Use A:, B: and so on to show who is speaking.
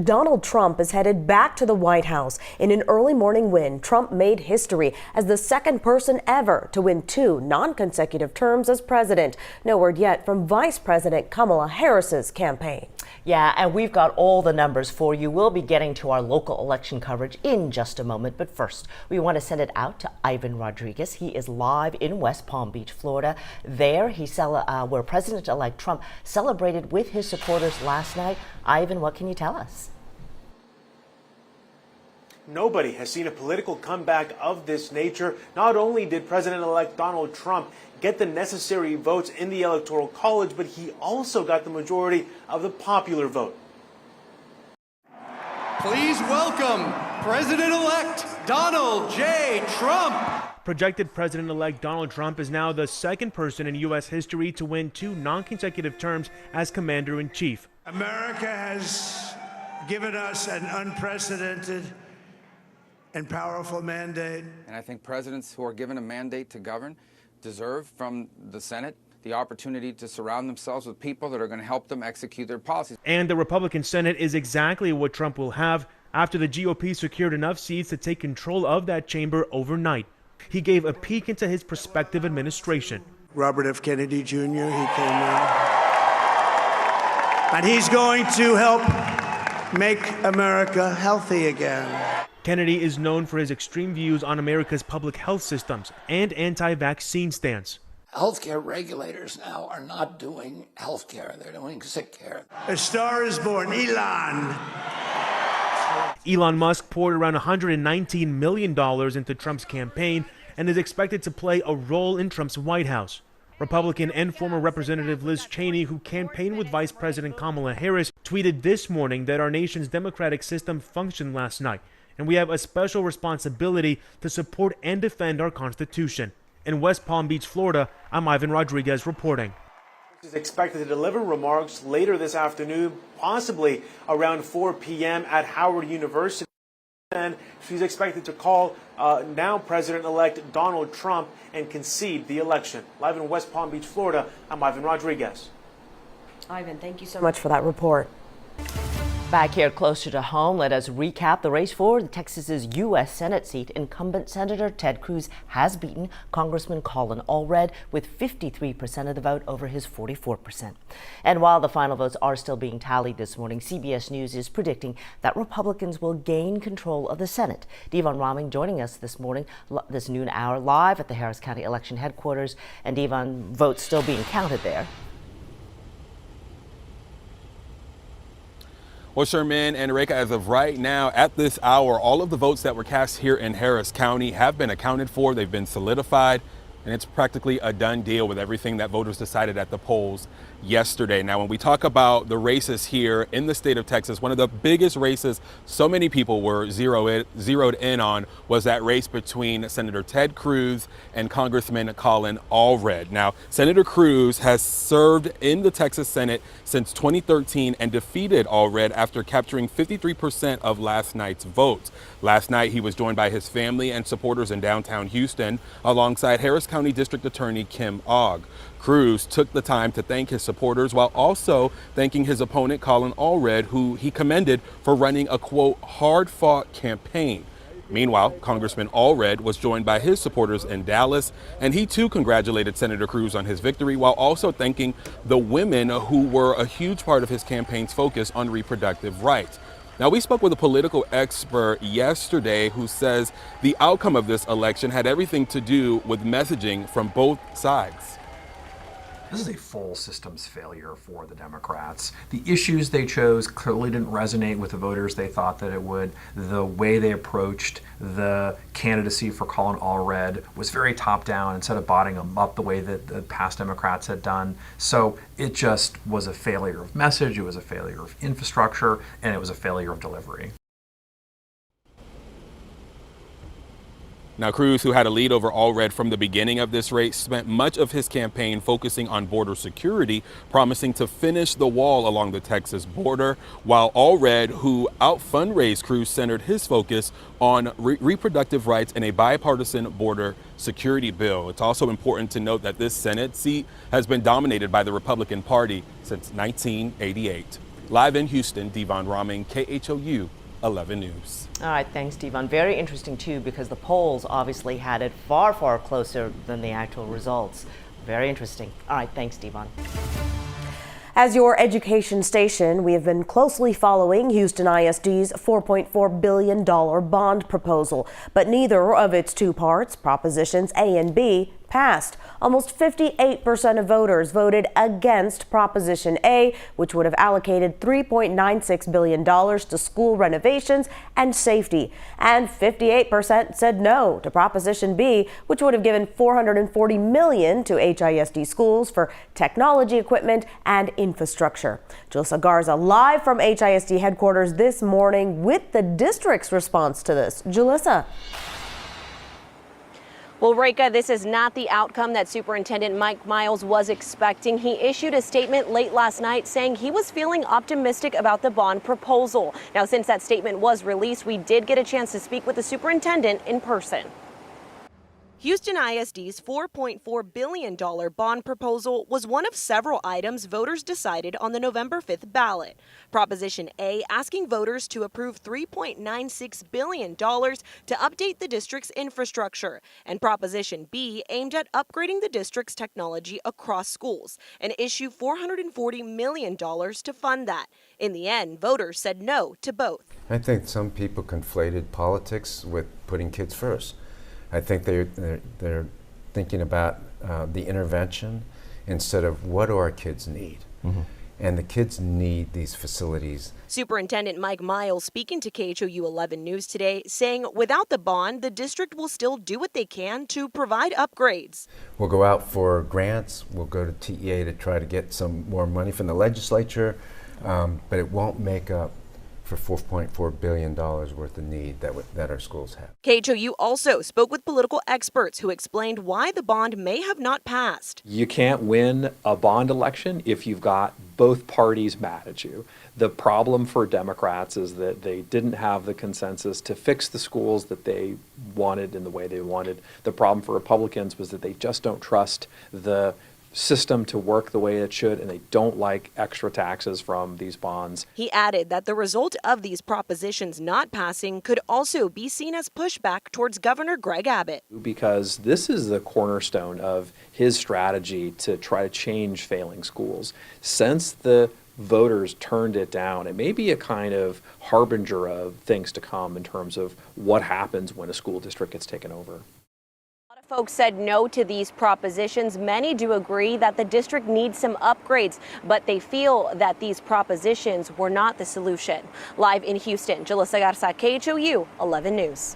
A: Donald Trump is headed back to the White House. In an early morning win, Trump made history as the second person ever to win 2 non-consecutive terms as president. No word yet from Vice President Kamala Harris's campaign.
B: Yeah, and we've got all the numbers for you. We'll be getting to our local election coverage in just a moment. But first, we want to send it out to Ivan Rodriguez. He is live in West Palm Beach, Florida. There, where President-elect Trump celebrated with his supporters last night. Ivan, what can you tell us?
C: Nobody has seen a political comeback of this nature. Not only did President-elect Donald Trump get the necessary votes in the Electoral College, but he also got the majority of the popular vote.
D: Please welcome President-elect Donald J. Trump.
E: Projected President-elect Donald Trump is now the second person in U.S. history to win 2 non-consecutive terms as Commander-in-Chief.
F: America has given us an unprecedented and powerful mandate.
G: And I think presidents who are given a mandate to govern deserve from the Senate the opportunity to surround themselves with people that are going to help them execute their policies.
E: And the Republican Senate is exactly what Trump will have after the GOP secured enough seats to take control of that chamber overnight. He gave a peek into his prospective administration.
F: Robert F. Kennedy Jr., he came in. And he's going to help make America healthy again.
E: Kennedy is known for his extreme views on America's public health systems and anti-vaccine stance.
H: Healthcare regulators now are not doing healthcare, they're doing sick care.
F: A star is born, Elon.
E: Elon Musk poured around $119 million into Trump's campaign and is expected to play a role in Trump's White House. Republican and former Representative Liz Cheney, who campaigned with Vice President Kamala Harris, tweeted this morning that our nation's democratic system functioned last night, and we have a special responsibility to support and defend our Constitution. In West Palm Beach, Florida, I'm Ivan Rodriguez reporting.
C: Is expected to deliver remarks later this afternoon, possibly around 4 p.m. at Howard University. And she's expected to call now President-elect Donald Trump and concede the election. Live in West Palm Beach, Florida, I'm Ivan Rodriguez.
A: Ivan, thank you so much for that report.
B: Back here closer to home, let us recap the race for Texas's U.S. Senate seat. Incumbent Senator Ted Cruz has beaten Congressman Colin Allred with 53% of the vote over his 44%. And while the final votes are still being tallied this morning, CBS News is predicting that Republicans will gain control of the Senate. Devon Raming joining us this morning, this noon hour, live at the Harris County Election Headquarters. And Devon, votes still being counted there.
I: Well, Sherman and Reka, as of right now, at this hour, all of the votes that were cast here in Harris County have been accounted for. They've been solidified, and it's practically a done deal with everything that voters decided at the polls yesterday. Now, when we talk about the races here in the state of Texas, one of the biggest races so many people were zeroed in on was that race between Senator Ted Cruz and Congressman Colin Allred. Now, Senator Cruz has served in the Texas Senate since 2013 and defeated Allred after capturing 53% of last night's votes. Last night, he was joined by his family and supporters in downtown Houston alongside Harris County District Attorney Kim Ogg. Cruz took the time to thank his supporters while also thanking his opponent Colin Allred, who he commended for running a, quote, hard-fought campaign. Meanwhile, Congressman Allred was joined by his supporters in Dallas, and he too congratulated Senator Cruz on his victory while also thanking the women who were a huge part of his campaign's focus on reproductive rights. Now, we spoke with a political expert yesterday who says the outcome of this election had everything to do with messaging from both sides.
J: This is a full systems failure for the Democrats. The issues they chose clearly didn't resonate with the voters they thought that it would. The way they approached the candidacy for Colin Allred was very top-down instead of bottoming him up the way that the past Democrats had done. So it just was a failure of message, it was a failure of infrastructure, and it was a failure of delivery.
I: Now, Cruz, who had a lead over Allred from the beginning of this race, spent much of his campaign focusing on border security, promising to finish the wall along the Texas border, while Allred, who out-fundraised Cruz, centered his focus on reproductive rights and a bipartisan border security bill. It's also important to note that this Senate seat has been dominated by the Republican Party since 1988. Live in Houston, Devon Raming, KHOU 11 News.
B: All right, thanks, Devon. Very interesting, too, because the polls obviously had it far, far closer than the actual results. Very interesting. All right, thanks, Devon.
A: As your education station, we have been closely following Houston ISD's $4.4 billion bond proposal, but neither of its two parts, Propositions A and B, passed. Almost 58% of voters voted against Proposition A, which would have allocated $3.96 billion to school renovations and safety. And 58% said no to Proposition B, which would have given $440 million to HISD schools for technology equipment and infrastructure. Julissa Garza live from HISD headquarters this morning with the district's response to this. Julissa.
K: Well, Reka, this is not the outcome that Superintendent Mike Miles was expecting. He issued a statement late last night saying he was feeling optimistic about the bond proposal. Now, since that statement was released, we did get a chance to speak with the superintendent in person. Houston ISD's $4.4 billion bond proposal was one of several items voters decided on the November 5th ballot. Proposition A asking voters to approve $3.96 billion to update the district's infrastructure, and Proposition B aimed at upgrading the district's technology across schools and issue $440 million to fund that. In the end, voters said no to both.
L: I think some people conflated politics with putting kids first. I think they're thinking about the intervention instead of what do our kids need. Mm-hmm. And the kids need these facilities.
K: Superintendent Mike Miles speaking to KHOU 11 News today, saying without the bond, the district will still do what they can to provide upgrades.
L: We'll go out for grants. We'll go to TEA to try to get some more money from the legislature, but it won't make up for $4.4 billion worth of need that our schools have.
K: KHOU also spoke with political experts who explained why the bond may have not passed.
J: You can't win a bond election if you've got both parties mad at you. The problem for Democrats is that they didn't have the consensus to fix the schools that they wanted in the way they wanted. The problem for Republicans was that they just don't trust the system to work the way it should, and they don't like extra taxes from these bonds.
K: He added that the result of these propositions not passing could also be seen as pushback towards Governor Greg Abbott.
J: Because this is the cornerstone of his strategy to try to change failing schools. Since the voters turned it down, it may be a kind of harbinger of things to come in terms of what happens when a school district gets taken over.
K: Folks said no to these propositions. Many do agree that the district needs some upgrades, but they feel that these propositions were not the solution. Live in Houston, Julissa Garza, KHOU 11 News.